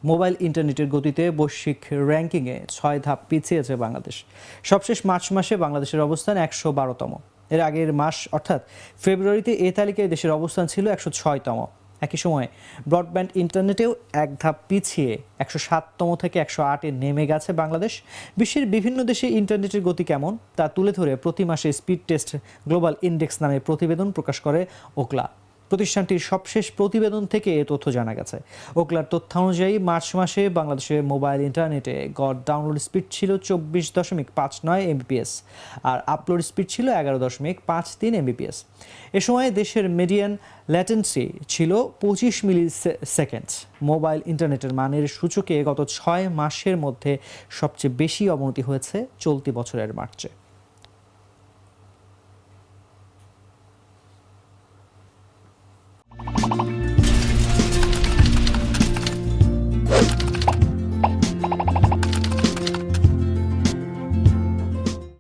Mobile ইন্টারনেটের গতিতে বৈশ্বিক র্যাঙ্কিংয়ে ৬ ধাপ পিছিয়েছে বাংলাদেশ। সবশেষ মার্চ মাসে বাংলাদেশের অবস্থান ১১২তম। এর আগের মাস অর্থাৎ ফেব্রুয়ারিতে এ তালিকায় দেশের অবস্থান ছিল ১০৬তম। একই সময়ে ব্রডব্যান্ড ইন্টারনেটেও এক ধাপ পিছিয়ে ১০৭তম থেকে ১০৮-এ নেমে গেছে বাংলাদেশ। বিশ্বের বিভিন্ন দেশে ইন্টারনেটের গতি কেমন তা তুলে ধরে প্রতি মাসে স্পিড টেস্ট গ্লোবাল ইন্ডেক্স নামে প্রতিবেদন প্রকাশ করে ওকলা। প্রতিষ্ঠানটির সবশেষ প্রতিবেদন থেকে এ তথ্য জানা গেছে। ওকলার তথ্যানুযায়ী মার্চ মাসে বাংলাদেশে মোবাইল ইন্টারনেটে গড় ডাউনলোড স্পিড ছিল ২৪.৫৯ এমবিপিএস আর আপলোড স্পিড ছিল ১১.৫৩ এমবিপিএস। এ সময় দেশের মিডিয়ান ল্যাটেন্সি ছিল ২৫ মিলি সেকেন্ড। মোবাইল ইন্টারনেটের মানের সূচকে গত ৬ মাসের মধ্যে সবচেয়ে বেশি অবনতি হয়েছে চলতি বছরের মার্চে।